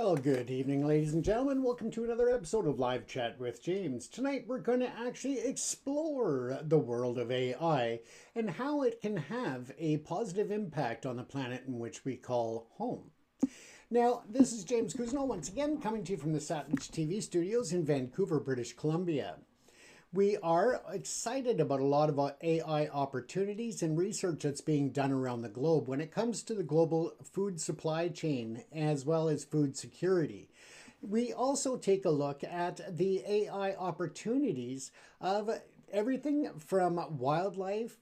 Well, good evening, ladies and gentlemen. Welcome to another episode of Live Chat with James. Tonight, we're going to actually explore the world of AI and how it can have a positive impact on the planet in which we call home. Now, this is James Kuzno once again coming to you from the Satledge TV studios in Vancouver, British Columbia. We are excited about a lot of AI opportunities and research that's being done around the globe when it comes to the global food supply chain as well as food security. We also take a look at the AI opportunities of everything from wildlife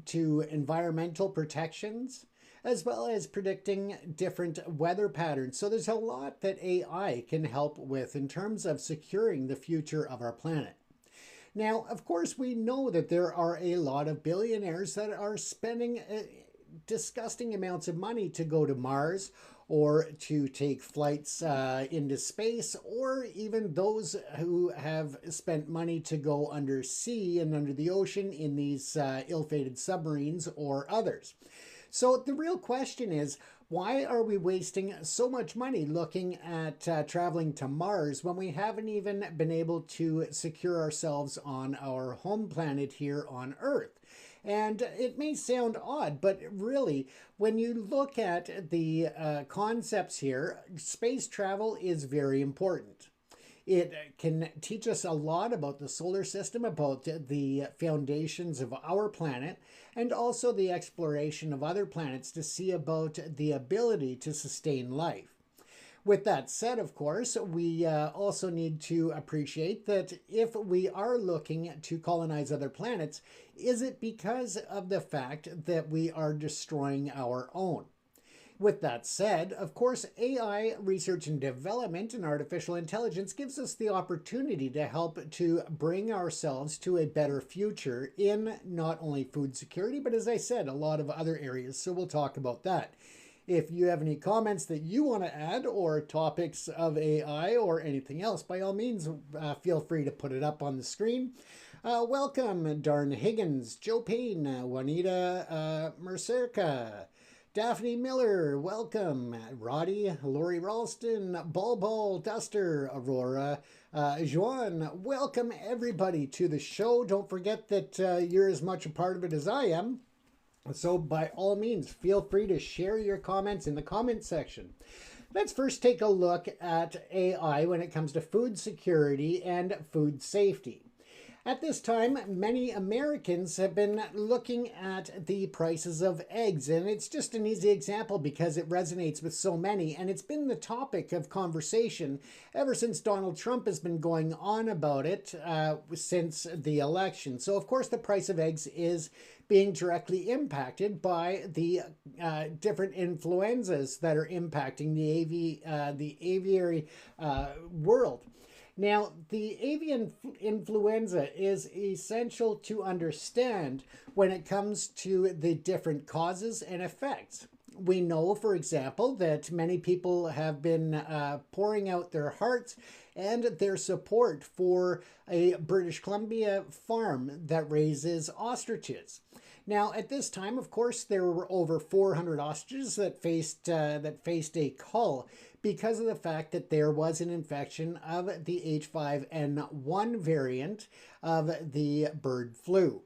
to environmental protections, as well as predicting different weather patterns. So there's a lot that AI can help with in terms of securing the future of our planet. Now, of course, we know that there are a lot of billionaires that are spending disgusting amounts of money to go to Mars or to take flights into space, or even those who have spent money to go undersea and under the ocean in these ill-fated submarines or others. So the real question is, why are we wasting so much money looking at traveling to Mars when we haven't even been able to secure ourselves on our home planet here on Earth? And it may sound odd, but really, when you look at the concepts here, space travel is very important. It can teach us a lot about the solar system, about the foundations of our planet, and also the exploration of other planets to see about the ability to sustain life. With that said, of course, we also need to appreciate that if we are looking to colonize other planets, is it because of the fact that we are destroying our own? With that said, of course, AI research and development and artificial intelligence gives us the opportunity to help to bring ourselves to a better future in not only food security, but as I said, a lot of other areas. So we'll talk about that. If you have any comments that you want to add or topics of AI or anything else, by all means, feel free to put it up on the screen. Welcome, Darn Higgins, Joe Payne, Juanita Mercerca, Daphne Miller, welcome. Roddy, Lori Ralston, Ball, Duster, Aurora, Joan, welcome everybody to the show. Don't forget that you're as much a part of it as I am. So by all means, feel free to share your comments in the comment section. Let's first take a look at AI when it comes to food security and food safety. At this time, many Americans have been looking at the prices of eggs, and it's just an easy example because it resonates with so many, and it's been the topic of conversation ever since Donald Trump has been going on about it since the election. So, of course, the price of eggs is being directly impacted by the different influenzas that are impacting the aviary world. Now, the avian influenza is essential to understand when it comes to the different causes and effects. We know, for example, that many people have been pouring out their hearts and their support for a British Columbia farm that raises ostriches. Now, at this time, of course, there were over 400 ostriches that faced a cull because of the fact that there was an infection of the H5N1 variant of the bird flu.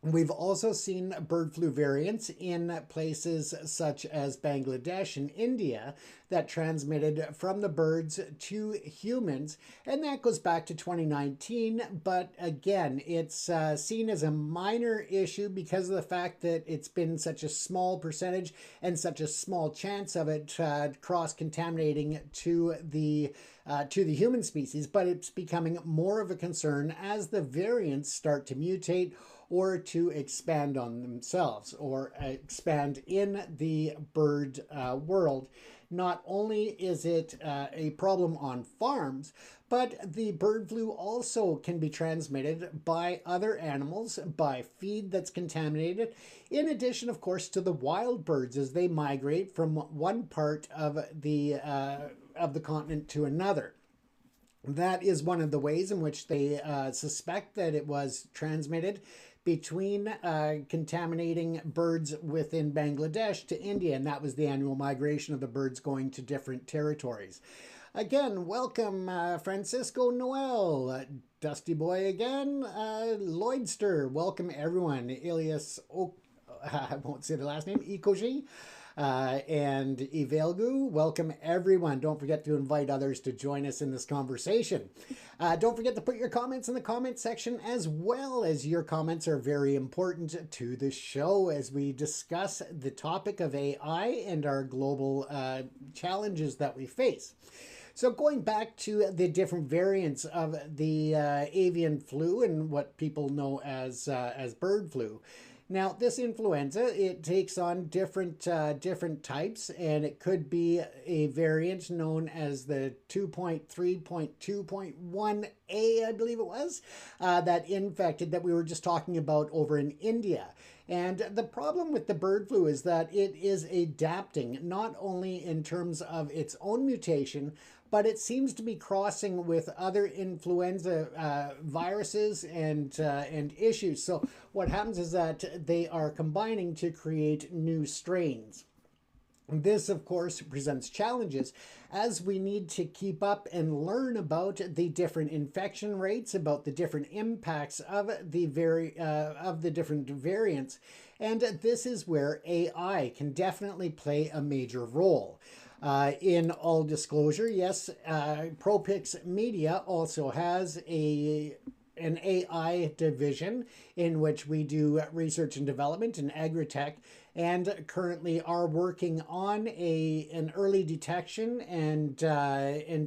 We've also seen bird flu variants in places such as Bangladesh and India that transmitted from the birds to humans, and that goes back to 2019. But again, it's seen as a minor issue because of the fact that it's been such a small percentage and such a small chance of it cross-contaminating to the human species. But it's becoming more of a concern as the variants start to mutate or to expand on themselves or expand in the bird world. Not only is it a problem on farms, but the bird flu also can be transmitted by other animals, by feed that's contaminated, in addition, of course, to the wild birds as they migrate from one part of the continent to another. That is one of the ways in which they suspect that it was transmitted between contaminating birds within Bangladesh to India, and that was the annual migration of the birds going to different territories. Again, welcome Francisco Noel, Dusty Boy again, Lloydster, welcome everyone, Elias, I won't say the last name, Ikoji, and Ivelgu, welcome everyone. Don't forget to invite others to join us in this conversation. Don't forget to put your comments in the comment section as well, as your comments are very important to the show as we discuss the topic of AI and our global challenges that we face. So going back to the different variants of the avian flu and what people know as bird flu. Now, this influenza, it takes on different types, and it could be a variant known as the 2.3.2.1a, I believe it was, that infected that we were just talking about over in India. And the problem with the bird flu is that it is adapting, not only in terms of its own mutation, but it seems to be crossing with other influenza viruses and issues. So what happens is that they are combining to create new strains. This, of course, presents challenges as we need to keep up and learn about the different infection rates, about the different impacts of the different variants. And this is where AI can definitely play a major role. In all disclosure, yes, ProPix Media also has an AI division in which we do research and development in agri-tech, and currently are working on an early detection and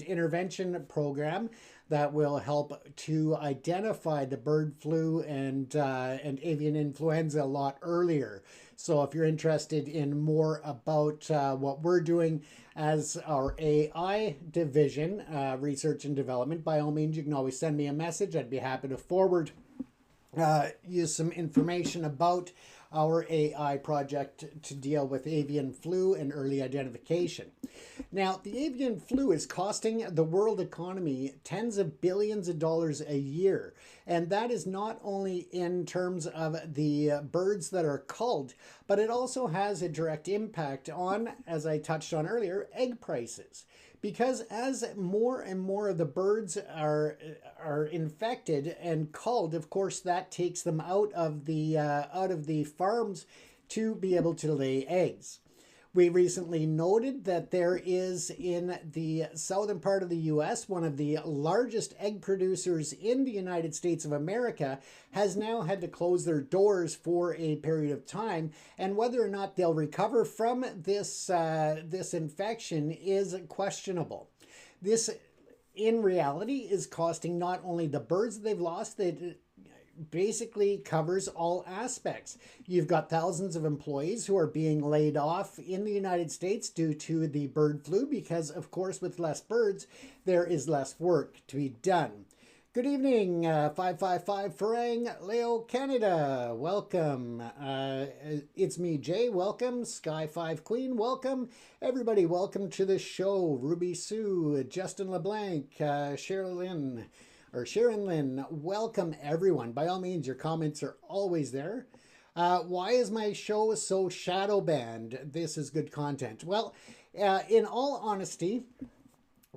intervention program that will help to identify the bird flu and avian influenza a lot earlier. So if you're interested in more about what we're doing as our AI division, research and development, by all means, you can always send me a message. I'd be happy to forward you some information about our AI project to deal with avian flu and early identification. Now, the avian flu is costing the world economy tens of billions of dollars a year. And that is not only in terms of the birds that are culled, but it also has a direct impact on, as I touched on earlier, egg prices. Because as more and more of the birds are infected and culled, of course, that takes them out of the farms to be able to lay eggs. We recently noted that there is in the southern part of the U.S., one of the largest egg producers in the United States of America has now had to close their doors for a period of time. And whether or not they'll recover from this infection is questionable. This, in reality, is costing not only the birds they've lost, that basically covers all aspects. You've got thousands of employees who are being laid off in the United States due to the bird flu because, of course, with less birds, there is less work to be done. Good evening, 555 Farang, Leo, Canada. Welcome. It's me, Jay. Welcome. Sky 5 Queen. Welcome. Everybody, welcome to the show. Ruby Sue, Justin LeBlanc, Sharon Lynn, welcome everyone. By all means, your comments are always there. Why is my show so shadow banned? This is good content. Well, in all honesty,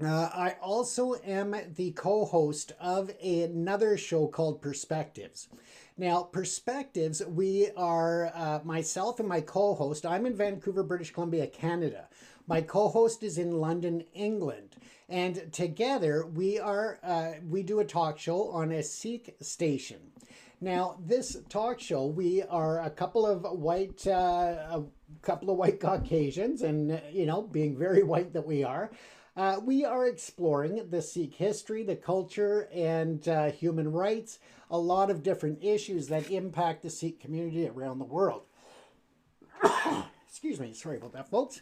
I also am the co-host of another show called Perspectives. Now, Perspectives, we are myself and my co-host. I'm in Vancouver, British Columbia, Canada. My co-host is in London, England. And together we do a talk show on a Sikh station. Now, this talk show, we are a couple of white Caucasians, and being very white that we are exploring the Sikh history, the culture, and human rights, a lot of different issues that impact the Sikh community around the world. Excuse me, sorry about that, folks.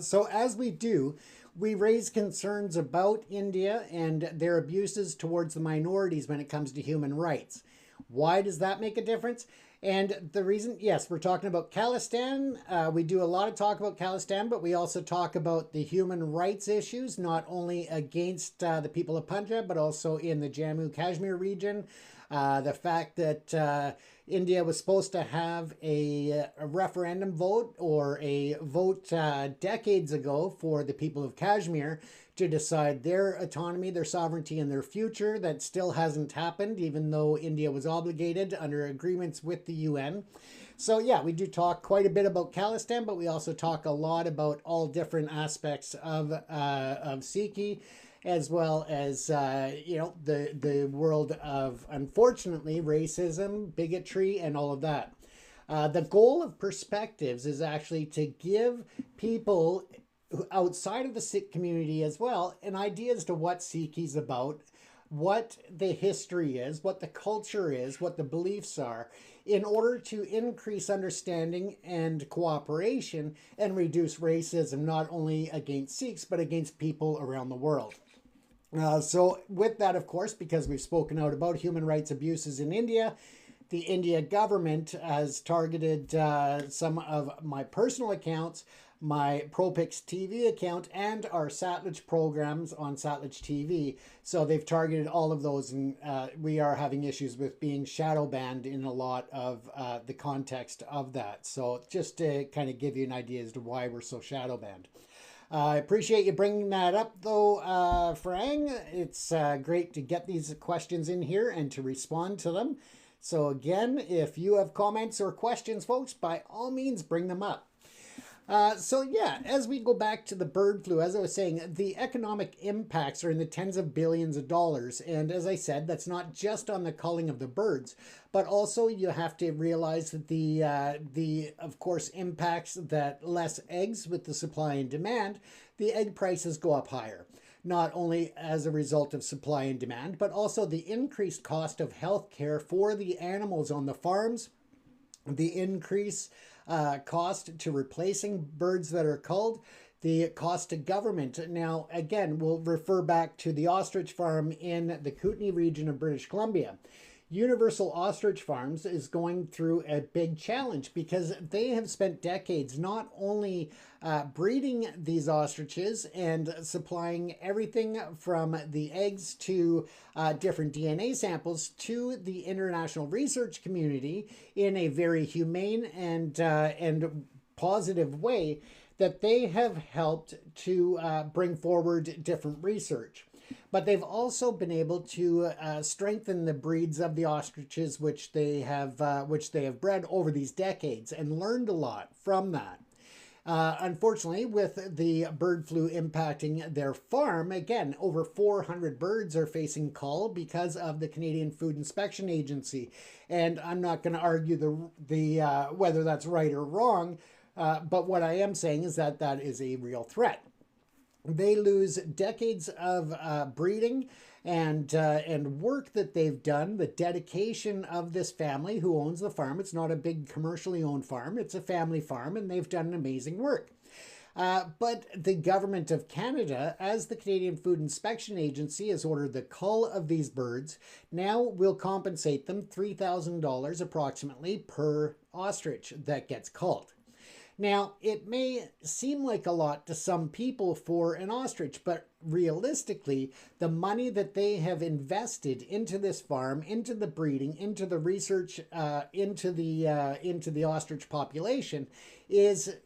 So as we do, we raise concerns about India and their abuses towards the minorities when it comes to human rights. Why does that make a difference? And the reason, yes, we're talking about Khalistan. We do a lot of talk about Khalistan, but we also talk about the human rights issues, not only against the people of Punjab, but also in the Jammu Kashmir region, The fact that India was supposed to have a referendum vote or a vote decades ago for the people of Kashmir to decide their autonomy, their sovereignty, and their future. That still hasn't happened, even though India was obligated under agreements with the UN. So yeah, we do talk quite a bit about Khalistan, but we also talk a lot about all different aspects of Sikhi, as well as the world of, unfortunately, racism, bigotry, and all of that. The goal of Perspectives is actually to give people outside of the Sikh community as well an idea as to what Sikhi is about, what the history is, what the culture is, what the beliefs are, in order to increase understanding and cooperation and reduce racism, not only against Sikhs, but against people around the world. So with that, of course, because we've spoken out about human rights abuses in India, the India government has targeted some of my personal accounts, my ProPix TV account, and our Satluj programs on Satluj TV. So they've targeted all of those, and we are having issues with being shadow banned in a lot of the context of that. So just to kind of give you an idea as to why we're so shadow banned. I appreciate you bringing that up, though, Farang. It's great to get these questions in here and to respond to them. So again, if you have comments or questions, folks, by all means, bring them up. So yeah, as we go back to the bird flu, as I was saying, the economic impacts are in the tens of billions of dollars. And as I said, that's not just on the culling of the birds, but also you have to realize that the of course, impacts that less eggs with the supply and demand, the egg prices go up higher. Not only as a result of supply and demand, but also the increased cost of health care for the animals on the farms, the increase cost to replacing birds that are culled, the cost to government. Now, again, we'll refer back to the ostrich farm in the Kootenay region of British Columbia. Universal Ostrich Farms is going through a big challenge because they have spent decades not only breeding these ostriches and supplying everything from the eggs to different DNA samples to the international research community in a very humane and positive way, that they have helped to bring forward different research. But they've also been able to strengthen the breeds of the ostriches which they have bred over these decades, and learned a lot from that. Unfortunately, with the bird flu impacting their farm, again, over 400 birds are facing cull because of the Canadian Food Inspection Agency. And I'm not going to argue whether that's right or wrong, but what I am saying is that that is a real threat. They lose decades of breeding and work that they've done, the dedication of this family who owns the farm. It's not a big commercially owned farm, it's a family farm, and they've done amazing work. But the government of Canada, as the Canadian Food Inspection Agency, has ordered the cull of these birds, now will compensate them $3,000 approximately per ostrich that gets culled. Now, it may seem like a lot to some people for an ostrich, but realistically, the money that they have invested into this farm, into the breeding, into the research, into the ostrich population is,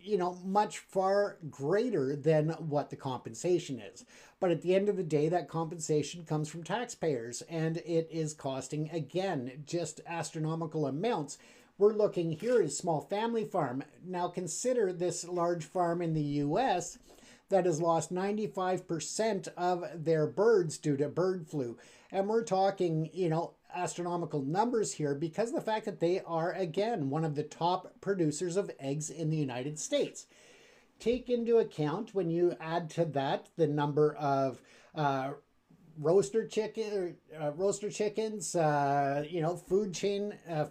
much far greater than what the compensation is. But at the end of the day, that compensation comes from taxpayers, and it is costing, again, just astronomical amounts. We're looking here at a small family farm. Now consider this large farm in the US that has lost 95% of their birds due to bird flu. And we're talking, astronomical numbers here because of the fact that they are, again, one of the top producers of eggs in the United States. Take into account, when you add to that the number of roaster chickens,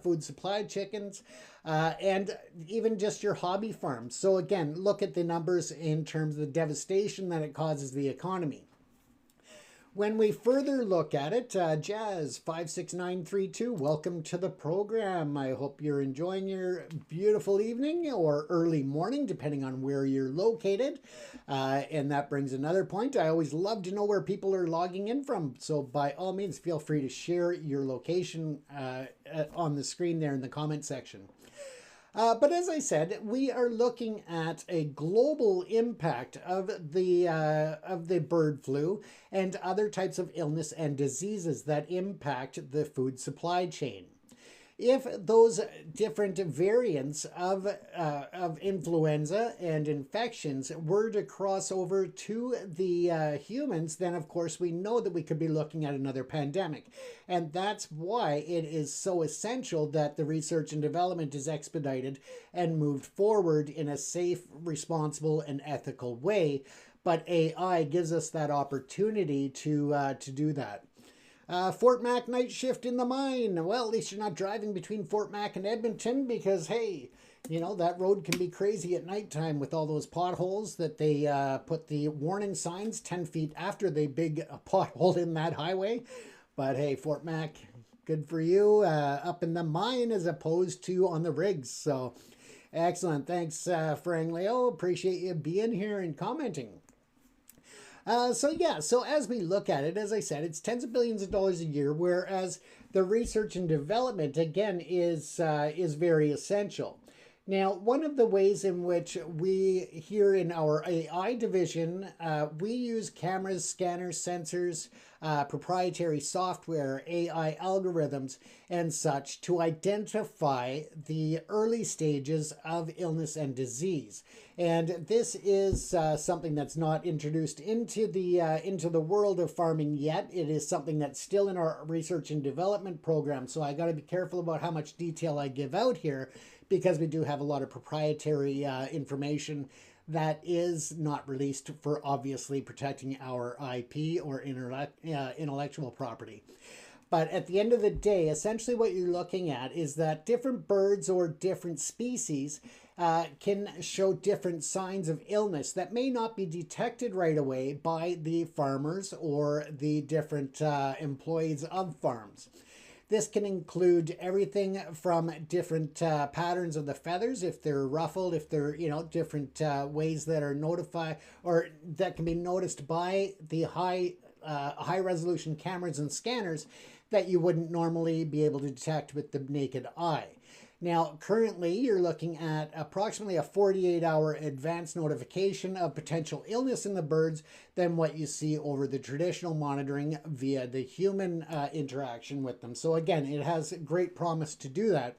food supply chickens, and even just your hobby farms. So again, look at the numbers in terms of the devastation that it causes the economy. When we further look at it, Jazz56932, welcome to the program. I hope you're enjoying your beautiful evening or early morning, depending on where you're located. And that brings another point. I always love to know where people are logging in from. So by all means, feel free to share your location on the screen there in the comment section. But as I said, we are looking at a global impact of the bird flu and other types of illness and diseases that impact the food supply chain. If those different variants of influenza and infections were to cross over to the humans, then of course we know that we could be looking at another pandemic. And that's why it is so essential that the research and development is expedited and moved forward in a safe, responsible, and ethical way. But AI gives us that opportunity to do that. Fort Mac night shift in the mine. Well, at least you're not driving between Fort Mac and Edmonton because, hey, you know, that road can be crazy at nighttime with all those potholes that they put the warning signs 10 feet after they big pothole in that highway. But hey, Fort Mac, good for you. Up in the mine as opposed to on the rigs. So excellent. Thanks, Frank Leo. Appreciate you being here and commenting. So as we look at it, as I said, it's tens of billions of dollars a year, whereas the research and development, again, is very essential. Now, one of the ways in which we here in our AI division, we use cameras, scanners, sensors, proprietary software, AI algorithms, and such to identify the early stages of illness and disease. And this is something that's not introduced into the world of farming yet. It is something that's still in our research and development program. So I got to be careful about how much detail I give out here, because we do have a lot of proprietary information that is not released for obviously protecting our IP or intellectual property. But at the end of the day, essentially what you're looking at is that different birds or different species can show different signs of illness that may not be detected right away by the farmers or the different employees of farms. This can include everything from different patterns of the feathers, if they're ruffled, if they're, different ways that are notified or that can be noticed by the high resolution cameras and scanners that you wouldn't normally be able to detect with the naked eye. Now, currently, you're looking at approximately a 48-hour advance notification of potential illness in the birds than what you see over the traditional monitoring via the human interaction with them. So again, it has great promise to do that.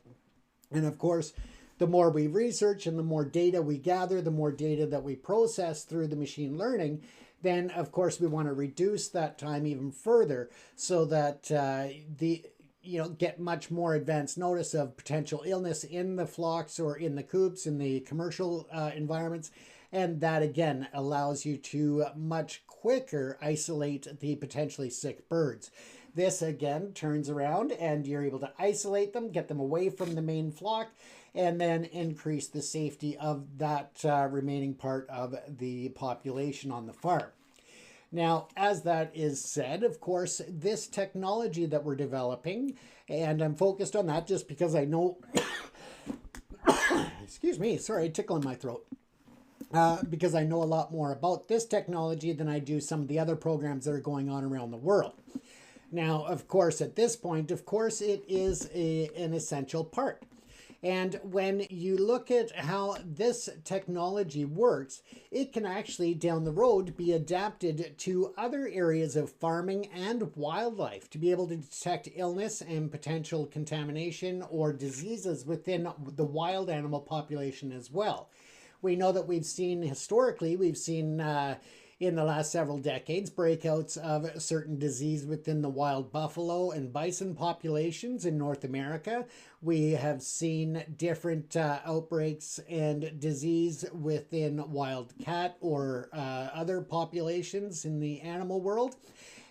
And of course, the more we research and the more data we gather, the more data that we process through the machine learning, then of course we want to reduce that time even further so that get much more advanced notice of potential illness in the flocks or in the coops, in the commercial environments. And that, again, allows you to much quicker isolate the potentially sick birds. This, again, turns around and you're able to isolate them, get them away from the main flock, and then increase the safety of that remaining part of the population on the farm. Now, as that is said, of course, this technology that we're developing, and I'm focused on that just because I know, excuse me, sorry, tickle in my throat, because I know a lot more about this technology than I do some of the other programs that are going on around the world. Now, of course, at this point, of course, it is an essential part. And when you look at how this technology works, it can actually down the road be adapted to other areas of farming and wildlife to be able to detect illness and potential contamination or diseases within the wild animal population as well. We know that we've seen in the last several decades, breakouts of certain disease within the wild buffalo and bison populations in North America. We have seen different outbreaks and disease within wild cat or other populations in the animal world.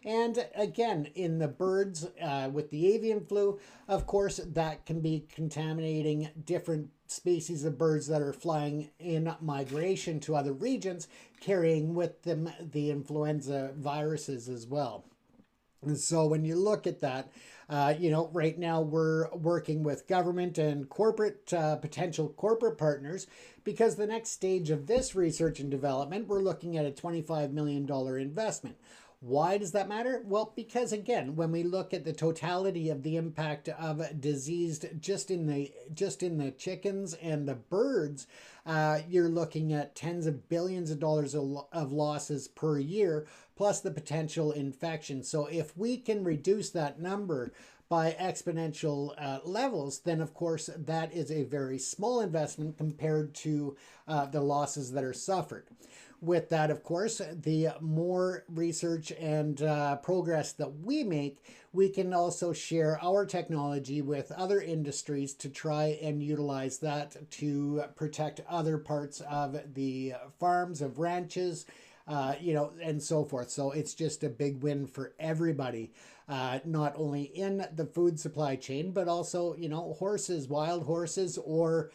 And again, in the birds with the avian flu, of course, that can be contaminating different species of birds that are flying in migration to other regions, carrying with them the influenza viruses as well. And so when you look at that, right now we're working with government and corporate potential corporate partners because the next stage of this research and development, we're looking at a $25 million investment. Why does that matter? Well, because again, when we look at the totality of the impact of disease just in the chickens and the birds, you're looking at tens of billions of dollars of losses per year, plus the potential infection. So if we can reduce that number by exponential levels, then of course that is a very small investment compared to the losses that are suffered. With that, of course, the more research and progress that we make, we can also share our technology with other industries to try and utilize that to protect other parts of the farms, of ranches, and so forth. So it's just a big win for everybody, not only in the food supply chain, but also, horses, wild horses, or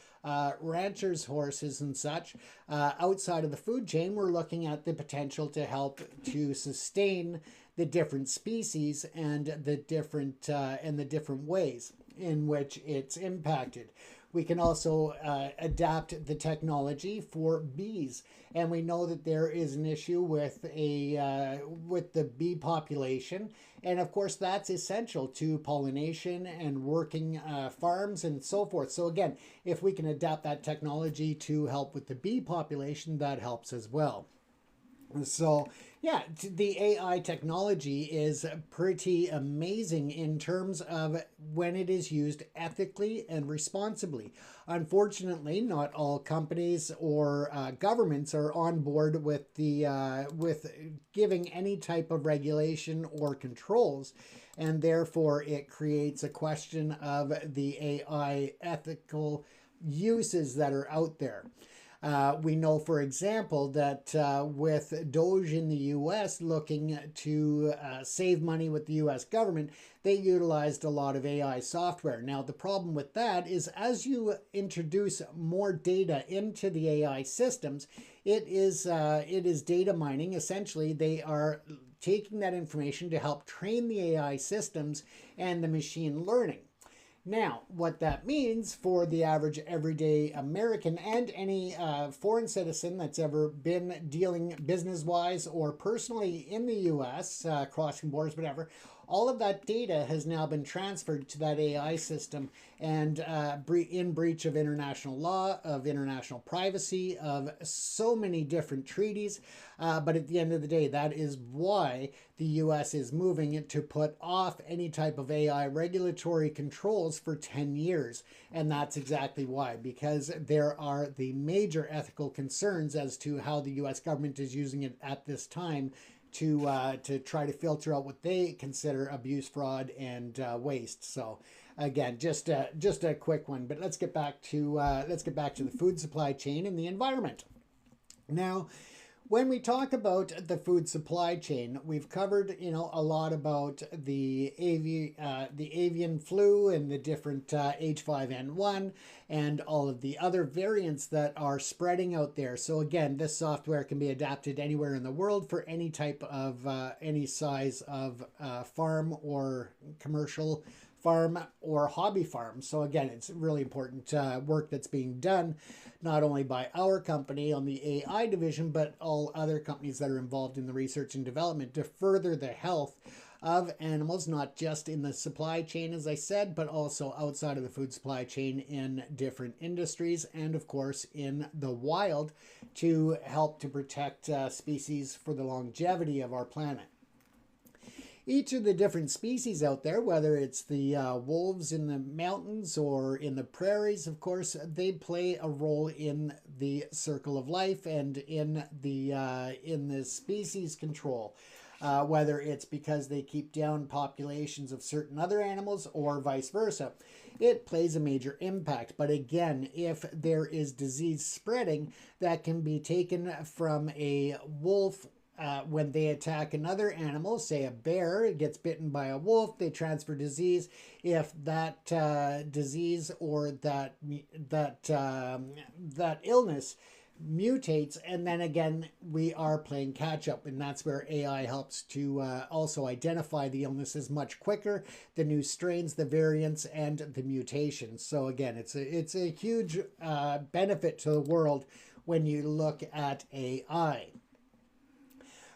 ranchers' horses and such. Outside of the food chain, we're looking at the potential to help to sustain the different species and the different ways in which it's impacted. We can also adapt the technology for bees, and we know that there is an issue with the bee population, and of course that's essential to pollination and working farms and so forth. So again, if we can adapt that technology to help with the bee population, that helps as well. So, yeah, the AI technology is pretty amazing in terms of when it is used ethically and responsibly. Unfortunately, not all companies or governments are on board with with giving any type of regulation or controls, and therefore it creates a question of the AI ethical uses that are out there. We know, for example, that with Doge in the US looking to save money with the US government, they utilized a lot of AI software. Now, the problem with that is as you introduce more data into the AI systems, it is data mining. Essentially, they are taking that information to help train the AI systems and the machine learning. Now, what that means for the average everyday American and any foreign citizen that's ever been dealing business-wise or personally in the US, crossing borders, whatever, all of that data has now been transferred to that AI system and in breach of international law, of international privacy, of so many different treaties. But at the end of the day, that is why the US is moving to put off any type of AI regulatory controls for 10 years. And that's exactly why, because there are the major ethical concerns as to how the US government is using it at this time to try to filter out what they consider abuse, fraud, and waste. So again, just a quick one, but let's get back to the food supply chain and the environment. Now, when we talk about the food supply chain, we've covered a lot about the avian flu and the different H5N1 and all of the other variants that are spreading out there. So again, this software can be adapted anywhere in the world for any type of any size of farm or commercial farm or hobby farm. So again, it's really important work that's being done not only by our company on the AI division, but all other companies that are involved in the research and development to further the health of animals, not just in the supply chain, as I said, but also outside of the food supply chain in different industries and, of course, in the wild to help to protect species for the longevity of our planet. Each of the different species out there, whether it's the wolves in the mountains or in the prairies, of course, they play a role in the circle of life and in the species control. Whether it's because they keep down populations of certain other animals or vice versa. It plays a major impact. But again, if there is disease spreading, that can be taken from a wolf when they attack another animal, say a bear, it gets bitten by a wolf, they transfer disease. If that disease or that illness mutates, and then again we are playing catch up, and that's where AI helps to also identify the illnesses much quicker, the new strains, the variants, and the mutations. So again, it's a huge benefit to the world when you look at AI.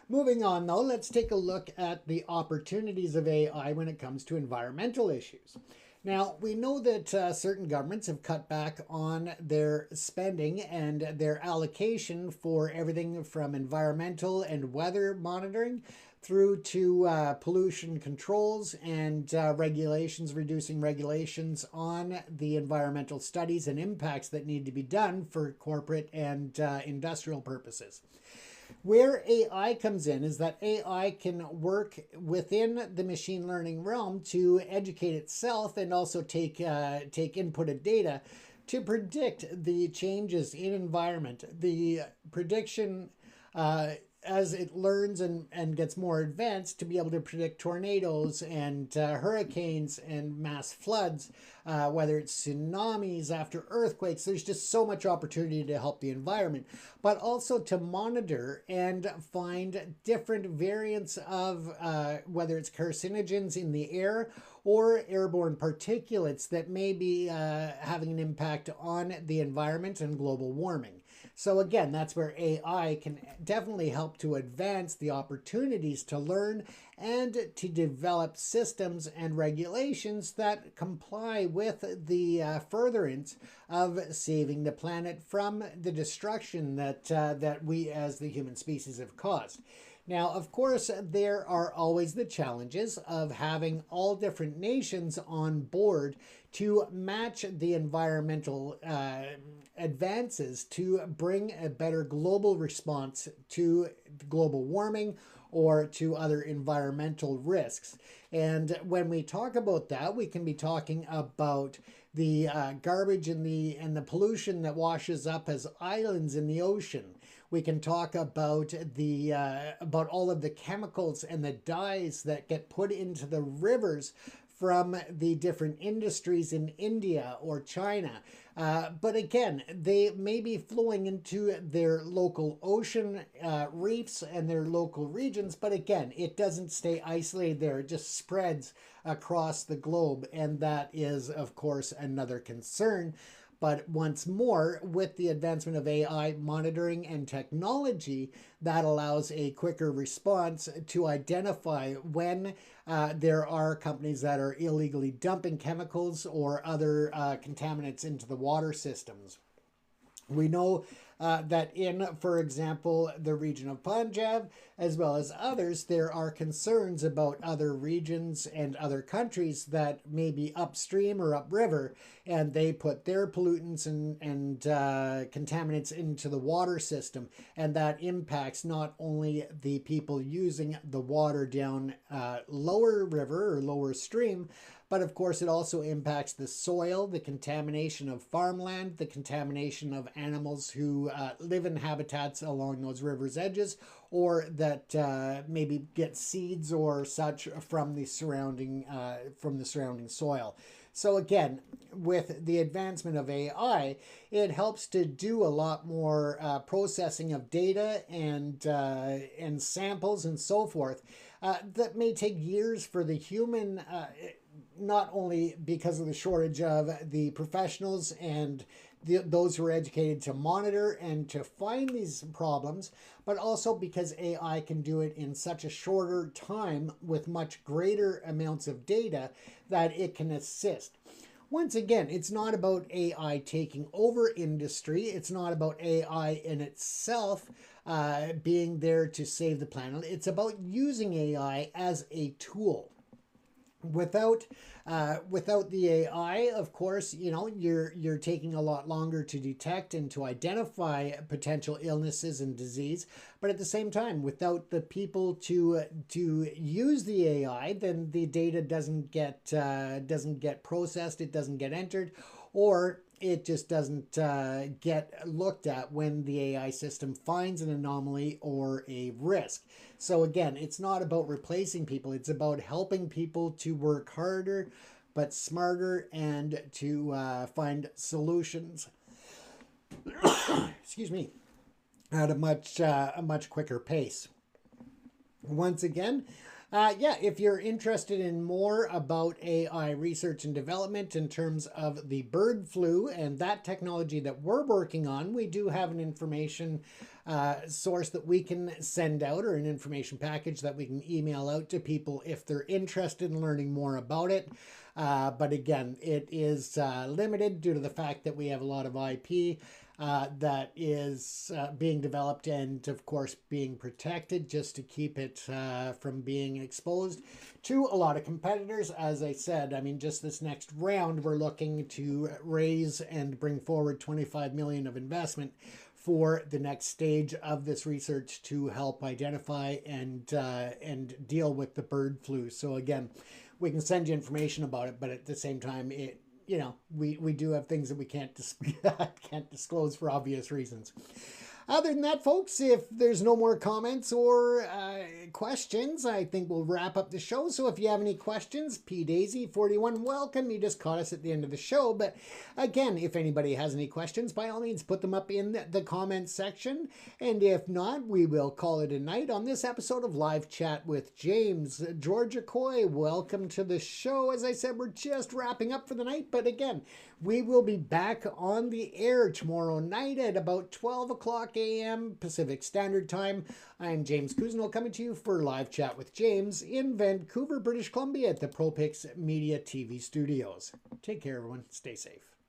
Moving on though, let's take a look at the opportunities of AI when it comes to environmental issues. Now, we know that certain governments have cut back on their spending and their allocation for everything from environmental and weather monitoring through to pollution controls and regulations, reducing regulations on the environmental studies and impacts that need to be done for corporate and industrial purposes. Where AI comes in is that AI can work within the machine learning realm to educate itself and also take inputted data to predict the changes in environment. The prediction as it learns and gets more advanced to be able to predict tornadoes and hurricanes and mass floods, whether it's tsunamis after earthquakes. There's just so much opportunity to help the environment, but also to monitor and find different variants of whether it's carcinogens in the air or airborne particulates that may be having an impact on the environment and global warming. So again, that's where AI can definitely help to advance the opportunities to learn and to develop systems and regulations that comply with the furtherance of saving the planet from the destruction that we as the human species have caused. Now, of course, there are always the challenges of having all different nations on board to match the environmental advances to bring a better global response to global warming or to other environmental risks. And when we talk about that, we can be talking about the garbage and the pollution that washes up as islands in the ocean. We can talk about about all of the chemicals and the dyes that get put into the rivers from the different industries in India or China. But again, they may be flowing into their local ocean reefs and their local regions. But again, it doesn't stay isolated there. It just spreads across the globe. And that is, of course, another concern. But once more, with the advancement of AI monitoring and technology, that allows a quicker response to identify when there are companies that are illegally dumping chemicals or other contaminants into the water systems. We know that in, for example, the region of Punjab, as well as others, there are concerns about other regions and other countries that may be upstream or upriver, and they put their pollutants and contaminants into the water system, and that impacts not only the people using the water down lower river or lower stream, but of course, it also impacts the soil, the contamination of farmland, the contamination of animals who live in habitats along those rivers' edges, or that maybe get seeds or such from the surrounding soil. So again, with the advancement of AI, it helps to do a lot more processing of data and samples and so forth that may take years for the human. Not only because of the shortage of the professionals and those who are educated to monitor and to find these problems, but also because AI can do it in such a shorter time with much greater amounts of data that it can assist. Once again, it's not about AI taking over industry. It's not about AI in itself being there to save the planet. It's about using AI as a tool. Without the AI, of course, you're taking a lot longer to detect and to identify potential illnesses and disease. But at the same time, without the people to use the AI, then the data doesn't get processed. It doesn't get entered, or it just doesn't get looked at when the AI system finds an anomaly or a risk. So again, it's not about replacing people. It's about helping people to work harder, but smarter, and to find solutions. Excuse me. at a much quicker pace. Once again, yeah, if you're interested in more about AI research and development in terms of the bird flu and that technology that we're working on, we do have an information source that we can send out, or an information package that we can email out to people if they're interested in learning more about it. But again, it is limited due to the fact that we have a lot of IP that is being developed and, of course, being protected just to keep it from being exposed to a lot of competitors. As I said, I mean, just this next round, we're looking to raise and bring forward 25 million of investment for the next stage of this research to help identify and deal with the bird flu. So again, we can send you information about it, but at the same time, we do have things that we can't can't disclose for obvious reasons. Other than that, folks, if there's no more comments or questions, I think we'll wrap up the show. So if you have any questions, pdaisy41, welcome. You just caught us at the end of the show. But again, if anybody has any questions, by all means, put them up in the comments section. And if not, we will call it a night on this episode of Live Chat with James. Georgia Coy, welcome to the show. As I said, we're just wrapping up for the night. But again, we will be back on the air tomorrow night at about 12 o'clock a.m. Pacific Standard Time. I'm James Cousineau coming to you for Live Chat with James in Vancouver, British Columbia at the ProPix Media TV studios. Take care, everyone. Stay safe.